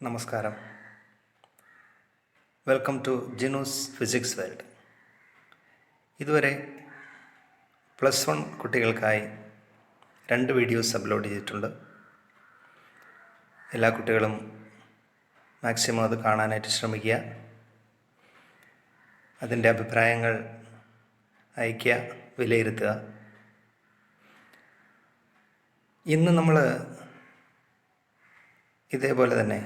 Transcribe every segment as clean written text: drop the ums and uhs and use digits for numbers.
നമസ്കാരം. Welcome to Jinu's physics world. ഇതുവരെ +1 കുട്ടികൾക്കായി 2 വീഡിയോസ് അപ്ലോഡ് ചെയ്തിട്ടുണ്ട്. എല്ലാ കുട്ടികളും മാക്സിമം അത് കാണാനായിട്ട് ശ്രമിക്കുക. അതിൻ്റെ അഭിപ്രായങ്ങൾ അയയ്ക്കുക, വിലയിരുത്തുക. ഇന്ന് നമ്മൾ ഇതേപോലെ തന്നെ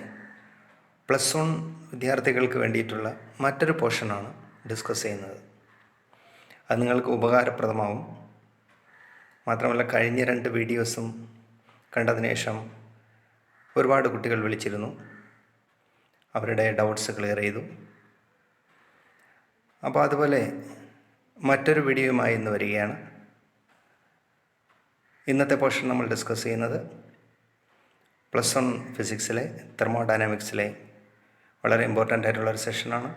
+1 വിദ്യാർത്ഥികൾക്ക് വേണ്ടിയിട്ടുള്ള മറ്റൊരു പോർഷനാണ് ഡിസ്കസ് ചെയ്യുന്നത്. അത് നിങ്ങൾക്ക് ഉപകാരപ്രദമാവും. മാത്രമല്ല, കഴിഞ്ഞ 2 വീഡിയോസും കണ്ടതിന് ശേഷം ഒരുപാട് കുട്ടികൾ വിളിച്ചിരുന്നു, അവരുടെ ഡൗട്ട്സ് ക്ലിയർ ചെയ്തു. അപ്പോൾ അതുപോലെ മറ്റൊരു വീഡിയോയുമായി ഇന്ന് വരികയാണ്. ഇന്നത്തെ പോർഷൻ നമ്മൾ ഡിസ്കസ് ചെയ്യുന്നത് +1 ഫിസിക്സിലെ തെർമോഡൈനാമിക്സിലെ വളരെ ഇമ്പോർട്ടൻ്റ് ആയിട്ടുള്ളൊരു സെഷനാണ്,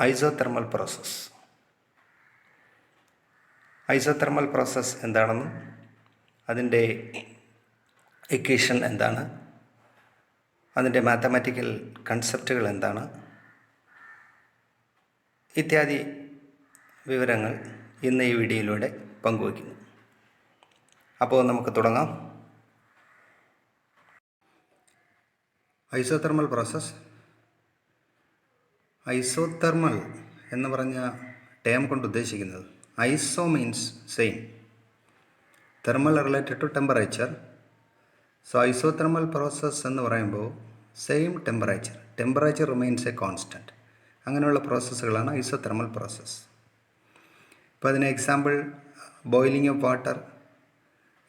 ഐസോതെർമൽ പ്രോസസ്സ്. ഐസോതെർമൽ പ്രോസസ്സ് എന്താണെന്നും അതിൻ്റെ ഇക്വേഷൻ എന്താണ്, അതിൻ്റെ മാത്തമാറ്റിക്കൽ കൺസെപ്റ്റുകൾ എന്താണ് ഇത്യാദി വിവരങ്ങൾ ഇന്ന് ഈ വീഡിയോയിലൂടെ പങ്കുവയ്ക്കുന്നു. അപ്പോൾ നമുക്ക് തുടങ്ങാം. Isothermal process. ഐസോതെർമൽ എന്ന് പറഞ്ഞ ടേം കൊണ്ട് ഉദ്ദേശിക്കുന്നത്, iso means same, thermal related to temperature. So isothermal process എന്ന് പറയുമ്പോൾ same temperature remains a constant. അങ്ങനെയുള്ള പ്രോസസ്സുകളാണ് ഐസോതെർമൽ പ്രോസസ്സ്. ഇപ്പോൾ അതിന് example, boiling of water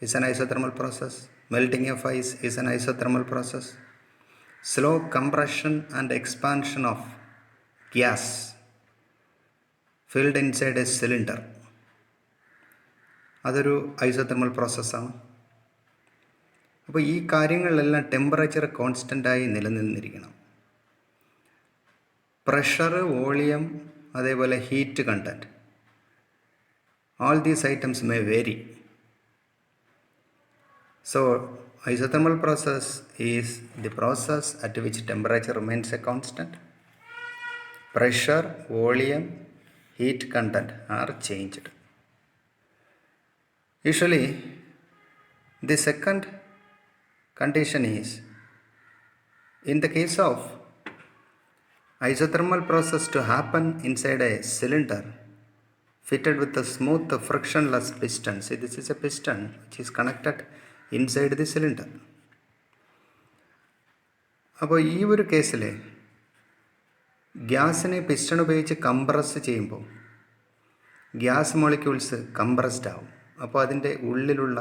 is an isothermal process, melting of ice is an isothermal process, slow compression and expansion of gas filled inside a cylinder, അതൊരു isothermal പ്രോസസ്സാണ്. അപ്പോൾ ഈ കാര്യങ്ങളിലെല്ലാം temperature കോൺസ്റ്റൻ്റായി നിലനിന്നിരിക്കണം. Pressure, volume, അതേപോലെ heat content, all these items may vary. So isothermal process is the process at which temperature remains a constant. Pressure, volume, heat content are changed. Usually, the second condition is, in the case of isothermal process to happen inside a cylinder fitted with a smooth frictionless piston. See, this is a piston which is connected inside the cylinder. അപ്പോൾ ഈ ഒരു കേസിൽ ഗ്യാസിനെ piston ഉപയോഗിച്ച് compress ചെയ്യുമ്പോൾ gas molecules compressed ആവും. അപ്പോൾ അതിൻ്റെ ഉള്ളിലുള്ള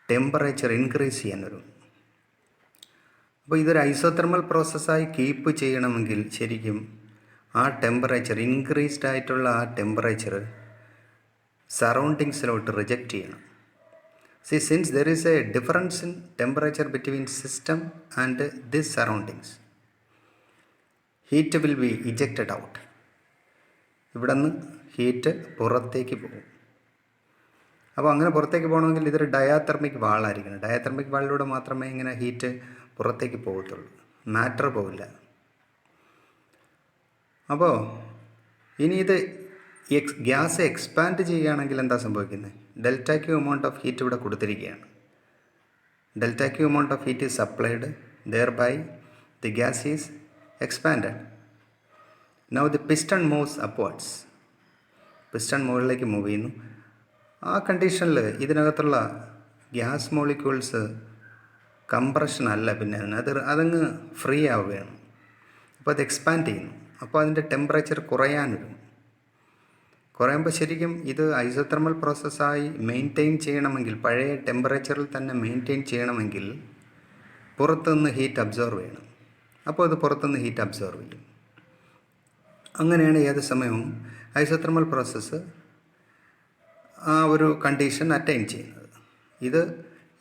ടെമ്പറേച്ചർ ഇൻക്രീസ് ചെയ്യാൻ വരും. അപ്പോൾ ഇതൊരു ഐസോതെർമൽ പ്രോസസ്സായി കീപ്പ് ചെയ്യണമെങ്കിൽ ശരിക്കും ആ ടെമ്പറേച്ചർ, ഇൻക്രീസ്ഡ് ആയിട്ടുള്ള ആ ടെമ്പറേച്ചർ സറൗണ്ടിങ്സിലോട്ട് റിജക്റ്റ് ചെയ്യണം. See, since there is a difference in temperature between system and this surroundings, heat will be ejected out. ഇവിടെ നിന്ന് ഹീറ്റ് പുറത്തേക്ക് പോകും. അപ്പോൾ അങ്ങനെ പുറത്തേക്ക് പോകണമെങ്കിൽ ഇതൊരു ഡയാതെർമിക് വാളായിരിക്കണം. ഡയാതെർമിക് വാളിലൂടെ മാത്രമേ ഇങ്ങനെ ഹീറ്റ് പുറത്തേക്ക് പോകത്തുള്ളൂ, മാറ്റർ പോകില്ല. അപ്പോൾ ഇനി ഇത് ഗ്യാസ് എക്സ്പാൻഡ് ചെയ്യുകയാണെങ്കിൽ എന്താ സംഭവിക്കുന്നത്? ΔQ എമൗണ്ട് ഓഫ് ഹീറ്റ് ഇവിടെ കൊടുത്തിരിക്കുകയാണ്. ΔQ amount of heat is supplied, thereby the gas is expanded. Now the piston moves upwards. Piston മുകളിലേക്ക് മൂവ് ചെയ്യുന്നു. ആ കണ്ടീഷനിൽ ഇതിനകത്തുള്ള ഗ്യാസ് മോളിക്യൂൾസ് കംപ്രഷൻ അല്ല, പിന്നെ അതങ്ങ് ഫ്രീ ആവുകയാണ്. അപ്പോൾ അത് എക്സ്പാൻഡ് ചെയ്യുന്നു. അപ്പോൾ അതിൻ്റെ ടെമ്പറേച്ചർ കുറയാൻ വരും. കുറയുമ്പോൾ ശരിക്കും ഇത് ഐസോതെർമൽ പ്രോസസ്സായി മെയിൻറ്റെയിൻ ചെയ്യണമെങ്കിൽ, പഴയ ടെമ്പറേച്ചറിൽ തന്നെ മെയിൻറ്റെയിൻ ചെയ്യണമെങ്കിൽ പുറത്തുനിന്ന് ഹീറ്റ് അബ്സോർവ് ചെയ്യണം. അപ്പോൾ അത് പുറത്തുനിന്ന് ഹീറ്റ് അബ്സോർവ് ചെയ്യും. അങ്ങനെയാണ് ഏത് സമയവും ഐസോതെർമൽ പ്രോസസ്സ് ആ ഒരു കണ്ടീഷൻ അറ്റൈൻ ചെയ്യുന്നത്. ഇത്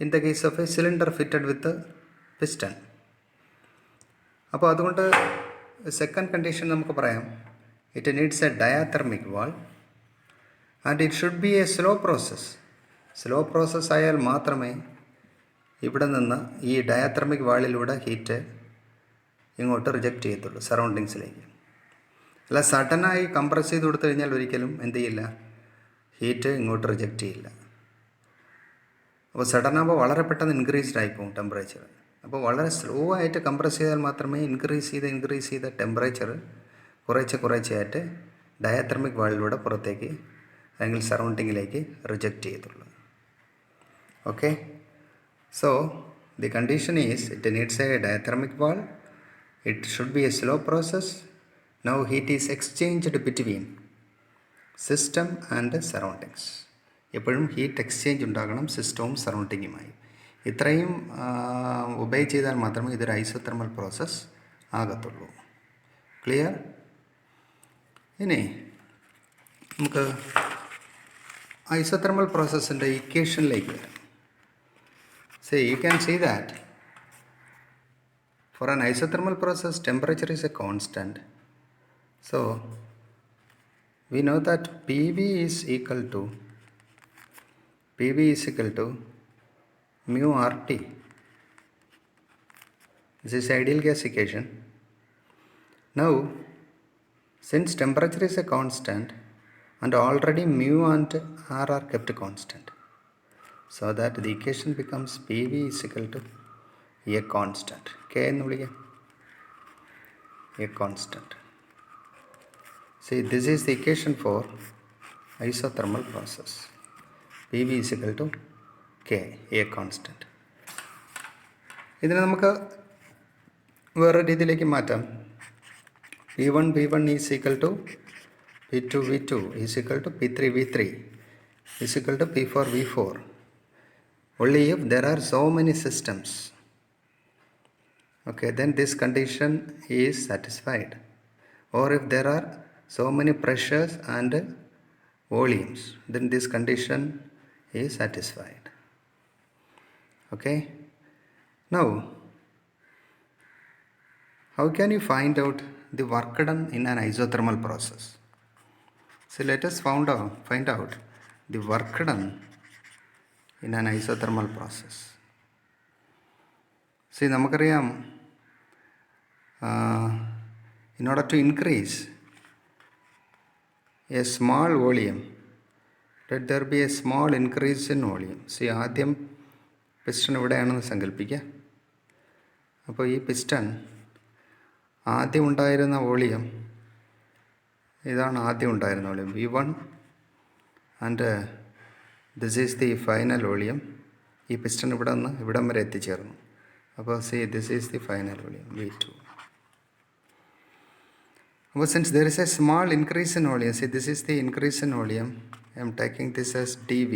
in the case of a cylinder fitted with piston. അപ്പോൾ അതുകൊണ്ട് സെക്കൻഡ് കണ്ടീഷൻ നമുക്ക് പറയാം, it needs a diathermic wall and it should be a slow process. Slow process ആയാൽ മാത്രമേ ഇവിടെ നിന്ന് ഈ ഡയാത്രമിക് വാളിലൂടെ ഹീറ്റ് ഇങ്ങോട്ട് റിജക്റ്റ് ചെയ്യത്തുള്ളൂ സറൗണ്ടിങ്സിലേക്ക്. അല്ല സഡനായി കംപ്രസ് ചെയ്ത് കൊടുത്തു കഴിഞ്ഞാൽ ഒരിക്കലും എന്ത് ചെയ്യില്ല, ഹീറ്റ് ഇങ്ങോട്ട് റിജക്റ്റ് ചെയ്യില്ല. അപ്പോൾ സഡനാകുമ്പോൾ വളരെ പെട്ടെന്ന് ഇൻക്രീസ്ഡ് ആയിപ്പോവും ടെമ്പറേച്ചർ. അപ്പോൾ വളരെ സ്ലോ ആയിട്ട് കംപ്രസ് ചെയ്താൽ മാത്രമേ ഇൻക്രീസ് ചെയ്ത ടെമ്പറേച്ചർ കുറേശ്ശെയായിട്ട് ഡയാത്രമിക് വാളിലൂടെ പുറത്തേക്ക് അല്ലെങ്കിൽ സറൗണ്ടിങ്ങിലേക്ക് റിജക്റ്റ് ചെയ്യത്തുള്ളൂ. Okay, so the condition is it needs a diathermic wall. It should be a slow process. Now heat is exchanged between system and surroundings. എപ്പോഴും ഹീറ്റ് എക്സ്ചേഞ്ച് ഉണ്ടാകണം സിസ്റ്റവും സറൗണ്ടിങ്ങുമായി. ഇത്രയും ഒബേ ചെയ്താൽ മാത്രമേ ഇതൊരു ഐസോതെർമൽ പ്രോസസ്സ് ആകത്തുള്ളൂ. ക്ലിയർ? ഇനി നമുക്ക് ഐസോതെർമൽ പ്രോസസ്സിൻ്റെ ഇക്വേഷനിലേക്ക് വരാം. So you can see that for an isothermal process temperature is a constant. So we know that PV is equal to mu RT. This is ideal gas equation. Now since temperature is a constant and already mu and R are kept constant, so that the equation becomes PV is equal to a constant. K എന്ന് വിളിക്കാം, a constant. See, this is the equation for isothermal process. PV is equal to K, a constant. ഇതിനെ നമുക്ക് വേറെ രീതിയിലേക്ക് മാറ്റാം. P1 is equal to P2 is equal to P3 is equal to P4 only if there are so many systems. Okay, then this condition is satisfied. Or if there are so many pressures and volumes, then this condition is satisfied. Okay, now how can you find out the work done in an isothermal process? So let us find out the work done in an isothermal process. See, നമുക്കറിയാം, in order to increase a small volume, let there be a small increase in volume. See, ആദ്യം piston ഇവിടെയാണെന്ന് സങ്കല്പിക്കുക. അപ്പോൾ ഈ piston ആദ്യം ഉണ്ടായിരുന്ന volume ഇതാണ്, ആദ്യം ഉണ്ടായിരുന്ന volume V1 and this is the final volume. ഈ പിസ്റ്റൺ ഇവിടെ നിന്ന് ഇവിടം വരെ എത്തിച്ചേർന്നു. അപ്പോൾ see, this is the final volume V2. But since there is a small increase in volume, see, this is the increase in volume. I am taking this as dV.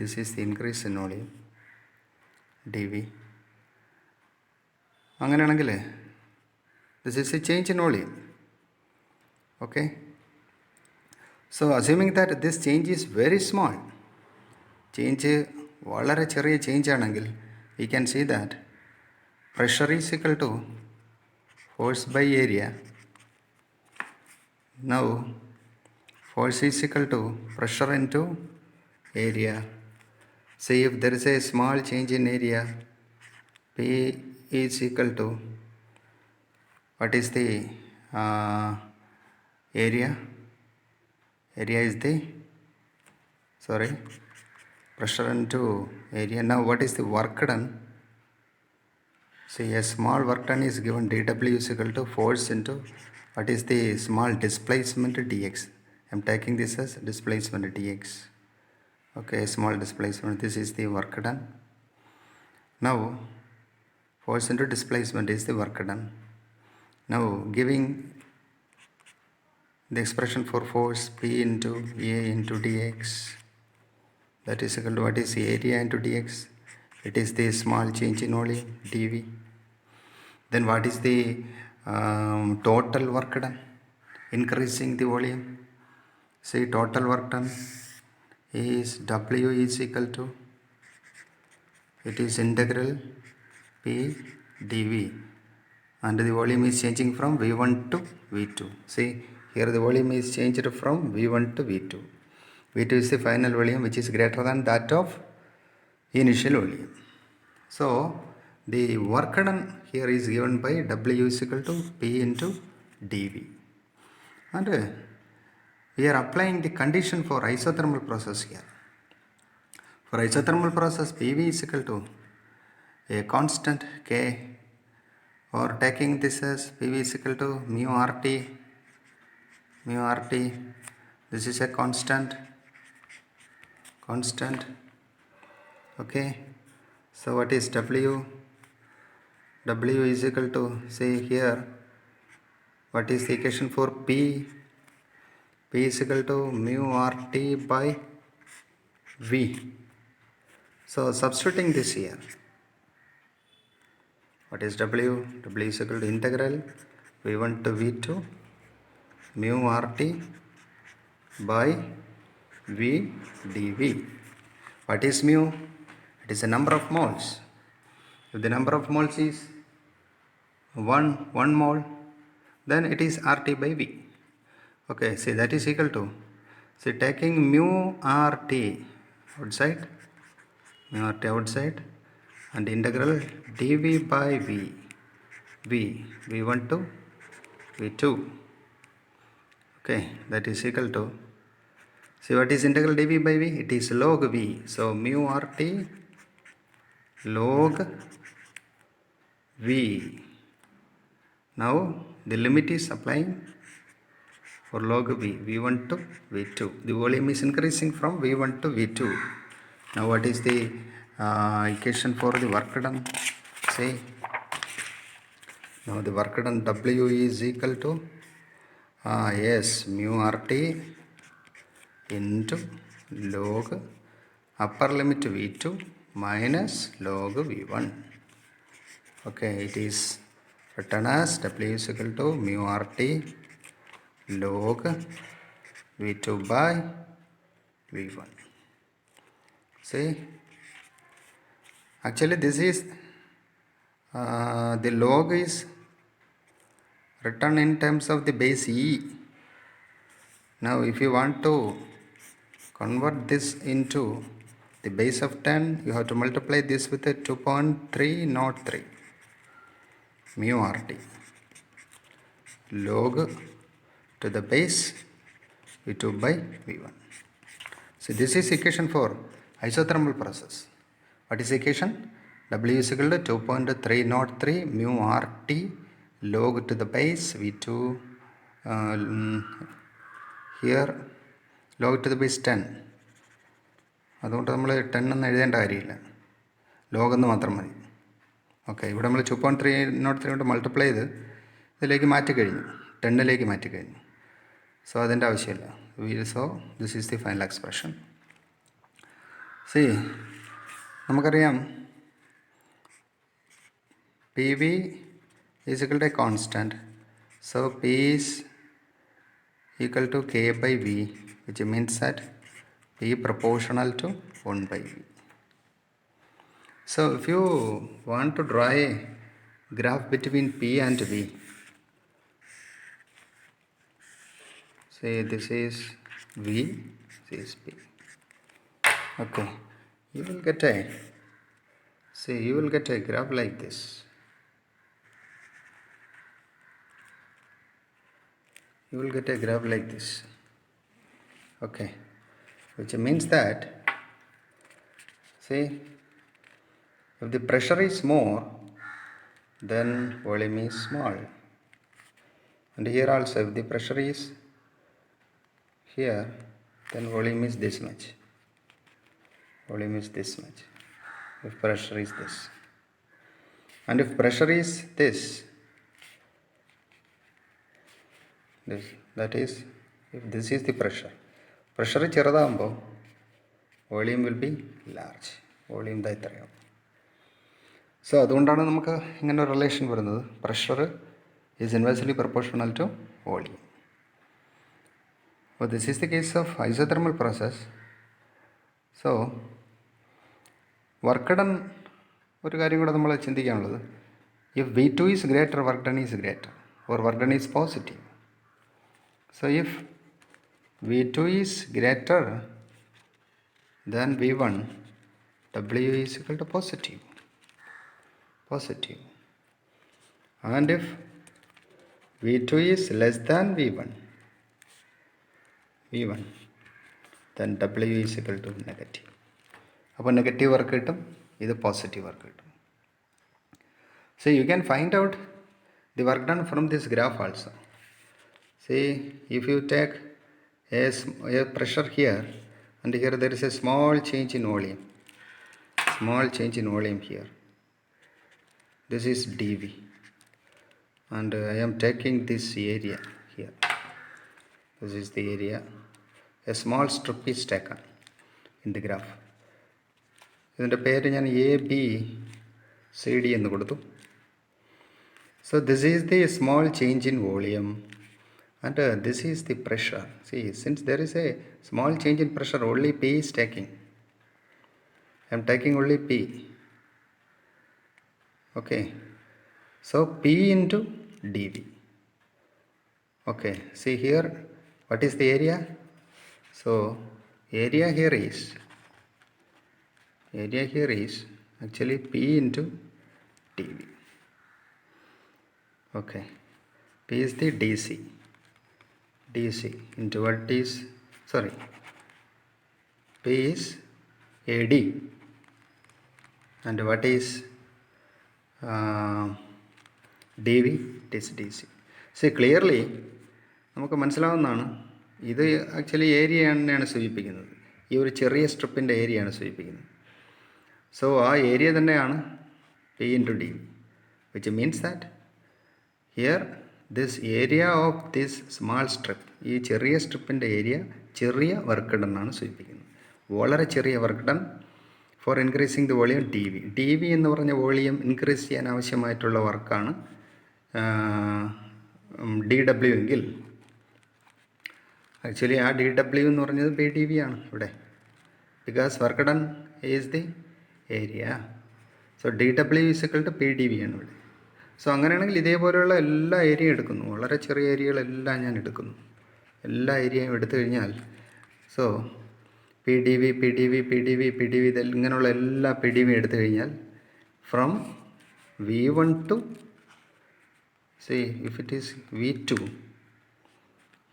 This is the increase in volume dV. അങ്ങനെയാണെങ്കിൽ this is a change in volume. Okay, so assuming that this change is very small, change വളരെ ചെറിയ change ആണെങ്കിൽ we can see that pressure is equal to force by area. Now force is equal to pressure into area. See, if there is a small change in area, P is equal to, what is the area? Area is the, pressure into area. Now what is the work done? See, a small work done is given dW is equal to force into, what is the small displacement dx. I am taking this as displacement dx. Okay, small displacement, this is the work done. Now force into displacement is the work done. Now giving the expression for force P into A into dx, that is equal to, what is the area into dx? It is the small change in volume dV. Then what is the total work done increasing the volume? See, total work done is W is equal to, it is integral P dV, and the volume is changing from V1 to V2. See, here the volume is changed from V1 to V2. V2 is the final volume which is greater than that of initial volume. So the work done here is given by W is equal to P into dV, and we are applying the condition for isothermal process here. For isothermal process, PV is equal to a constant K, or taking this as PV is equal to mu RT. This is a constant. Okay, so what is W? W is equal to, say here, what is the equation for P? P is equal to mu RT by V. So substituting this here, what is W? W is equal to integral V1 to V2 mu RT by V dV. What is mu? It is the number of moles. If the number of moles is 1 mole, then it is RT by V. Okay, see, that is equal to, see, taking mu RT outside, and integral dV by V1 to V2. Okay, that is equal to, see, what is integral dV by V? It is log V. So mu RT log V. Now the limit is applying for log V, V1 to V2. The volume is increasing from V1 to V2. Now what is the equation for the work done? See, now the work done, W is equal to mu RT into log upper limit V2 minus log V1. Okay, it is written as W is equal to mu RT log V2 by V1. See, actually this is the log is written in terms of the base E. Now if you want to convert this into the base of 10, you have to multiply this with a 2.303 mu RT log to the base V2 by V1. So this is equation for isothermal process. What is the equation? W is equal to 2.303 mu RT log to the base V2 here log to the base 10. അതുകൊണ്ട് നമ്മൾ 10 എന്ന് എഴുതേണ്ട കാര്യമില്ല, log എന്ന് മാത്രം മതി. Okay, ഇവിടെ നമ്മൾ 2.303 കൊണ്ട് മൾട്ടിപ്ലൈ ചെയ്ത് ഇതിലേക്ക് മാറ്റിക്കഴിഞ്ഞു, 10ലേക്ക് മാറ്റിക്കഴിഞ്ഞു. സോ അതിൻ്റെ ആവശ്യമില്ല. So this is the final expression. C, നമുക്കറിയാം P V is equal to a constant. So P is equal to K by V, which means that P proportional to 1 by V. So if you want to draw a graph between P and V, say this is V, this is P. Okay, you will get a graph like this. You will get a graph like this. Okay, which means that, see, if the pressure is more, then volume is small. And here also, if the pressure is here, then volume is this much. If pressure is this. And if pressure is this, that is, if this is the pressure ചെറുതാകുമ്പോൾ volume will be large. Volume ഇതാ ഇത്രയാവും. സോ അതുകൊണ്ടാണ് നമുക്ക് ഇങ്ങനെ ഒരു relation വരുന്നത്. Pressure is inversely proportional to volume. അപ്പോൾ this is the case of isothermal process. So work done, ഒരു കാര്യം കൂടെ നമ്മൾ ചിന്തിക്കാനുള്ളത്, if V2 is greater, work done is greater, or work done is positive. So if V2 is greater than V1, W is equal to positive. And if V2 is less than V1, then W is equal to negative. അപ്പോൾ negative work കിട്ടും, ഇത് positive work കിട്ടും. So you can find out the work done from this graph also. See, if you take a pressure here, and here there is a small change in volume. Here. This is dV, and I am taking this area here. This is the area. A small strip is taken in the graph. ഇതിൻ്റെ പേര് ഞാൻ ABCD എന്ന് കൊടുത്തു. So this is the small change in volume, and this is the pressure. See, since there is a small change in pressure, only P is taking. I am taking only P. Okay, so P into dV. Okay, see here, what is the area? So area here is actually P into dV. Okay, P is the DC into what is, sorry, P is AD, and what is dV, it is DC. See, clearly നമുക്ക് മനസ്സിലാവുന്നതാണ്, ഇത് actually area തന്നെയാണ് സൂചിപ്പിക്കുന്നത്, ഈ ഒരു ചെറിയ സ്ട്രിപ്പിൻ്റെ ഏരിയയാണ് സൂചിപ്പിക്കുന്നത്. So ആ ഏരിയ തന്നെയാണ് P into dV, which means that here this area of this small strip, ഈ ചെറിയ സ്ട്രിപ്പിൻ്റെ ഏരിയ ചെറിയ വർക്ക് ഡൺ ആണ് സൂചിപ്പിക്കുന്നത്, വളരെ ചെറിയ work done for increasing the volume dV എന്ന് പറഞ്ഞ വോളിയം ഇൻക്രീസ് ചെയ്യാൻ ആവശ്യമായിട്ടുള്ള വർക്കാണ് dW എങ്കിൽ ആക്ച്വലി ആ dW എന്ന് പറഞ്ഞത് PdV ആണ് ഇവിടെ, because work done is the area. So dW is equal to PdV ആണ് ഇവിടെ. സോ അങ്ങനെയാണെങ്കിൽ ഇതേപോലെയുള്ള എല്ലാ ഏരിയയും എടുക്കുന്നു, വളരെ ചെറിയ ഏരിയകളെല്ലാം ഞാൻ എടുക്കുന്നു, എല്ലാ ഏരിയയും എടുത്തു കഴിഞ്ഞാൽ, സോ PdV ഇങ്ങനെയുള്ള എല്ലാ PdV എടുത്തു കഴിഞ്ഞാൽ from V1 to, see, if it is V2,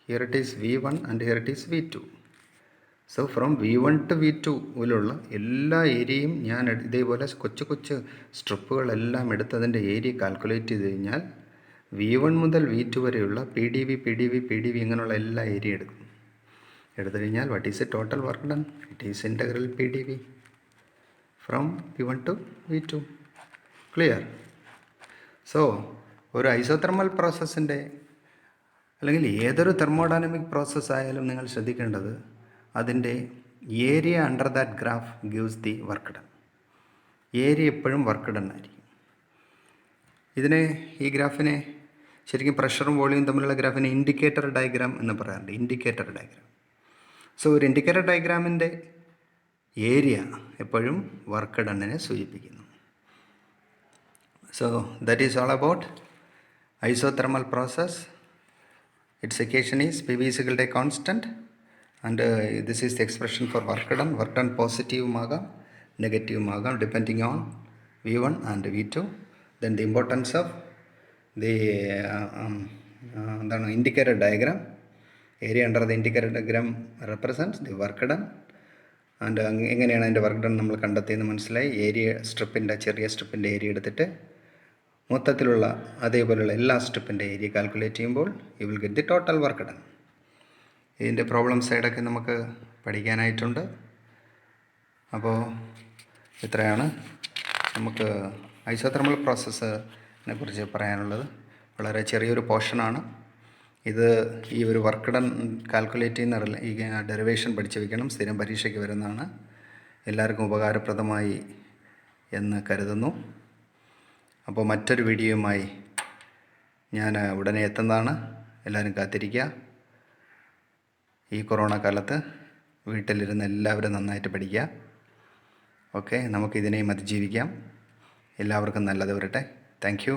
here it is V1 and here it is V2. So from V1 to V2 ലുള്ള എല്ലാ ഏരിയയും ഞാൻ ഇതേപോലെ കൊച്ചു സ്ട്രിപ്പുകളെല്ലാം എടുത്ത് അതിൻ്റെ ഏരിയ കാൽക്കുലേറ്റ് ചെയ്ത് കഴിഞ്ഞാൽ V1 മുതൽ V2 വരെയുള്ള PdV ഇങ്ങനെയുള്ള എല്ലാ ഏരിയ എടുക്കും. എടുത്തു കഴിഞ്ഞാൽ what is A total work done? It is integral PdV from V1 to V2. Clear? So ഒരു ഐസോതെർമൽ പ്രോസസ്സിൻ്റെ അല്ലെങ്കിൽ ഏതൊരു തെർമോഡൈനാമിക് പ്രോസസ്സ് ആയാലും നിങ്ങൾ ശ്രദ്ധിക്കേണ്ടത് അതിൻ്റെ area under that graph gives the work done. Area എപ്പോഴും വർക്ക് ഡൺ ആയിരിക്കും. ഈ ഗ്രാഫിനെ ശരിക്കും പ്രഷറും വോളിയം തമ്മിലുള്ള ഗ്രാഫിനെ ഇൻഡിക്കേറ്റർ ഡയഗ്രാം എന്ന് പറയാറുണ്ട്. Indicator diagram. സോ ഒരു ഇൻഡിക്കേറ്റർ ഡയഗ്രാമിൻ്റെ ഏരിയ എപ്പോഴും വർക്ക് ഡണ്ണിനെ സൂചിപ്പിക്കുന്നു. So that is all about isothermal process. Its equation is PV is equal to a constant, and this is the expression for work done. Work done positive magam, negative magam, depending on V1 and V2. Then the importance of the indicator diagram. Area under the indicator diagram represents the work done. And എങ്ങനെയാണ് അതിൻ്റെ work done നമ്മൾ കണ്ടെത്തിയെന്ന് മനസ്സിലായി. Area സ്ട്രിപ്പിൻ്റെ ചെറിയ സ്ട്രിപ്പിൻ്റെ area എടുത്തിട്ട് മൊത്തത്തിലുള്ള അതേപോലെയുള്ള എല്ലാ സ്ട്രിപ്പിൻ്റെ area calculate ചെയ്യുമ്പോൾ you will get the total work done. ഇതിൻ്റെ പ്രോബ്ലം സൈഡൊക്കെ നമുക്ക് പഠിക്കാനായിട്ടുണ്ട്. അപ്പോൾ ഇത്രയാണ് നമുക്ക് ഐസോതെർമൽ പ്രോസസ്സിനെ കുറിച്ച് പറയാനുള്ളത്. വളരെ ചെറിയൊരു പോർഷനാണ് ഇത്. ഈ ഒരു വർക്ക് ഡൺ കാൽക്കുലേറ്റ് ചെയ്യുന്ന ഈ ഡെറിവേഷൻ പഠിച്ചു വയ്ക്കണം, സ്ഥിരം പരീക്ഷയ്ക്ക് വരുന്നതാണ്. എല്ലാവർക്കും ഉപകാരപ്രദമായി എന്ന് കരുതുന്നു. അപ്പോൾ മറ്റൊരു വീഡിയോയുമായി ഞാൻ ഉടനെ എത്തുന്നതാണ്. എല്ലാവരും കാത്തിരിക്കുക. ഈ കൊറോണ കാലത്ത് വീട്ടിലിരുന്ന് എല്ലാവരും നന്നായിട്ട് പഠിക്കുക. ഓക്കെ, നമുക്കിതിനെയും അതിജീവിക്കാം. എല്ലാവർക്കും നല്ലത് വരട്ടെ. Thank you.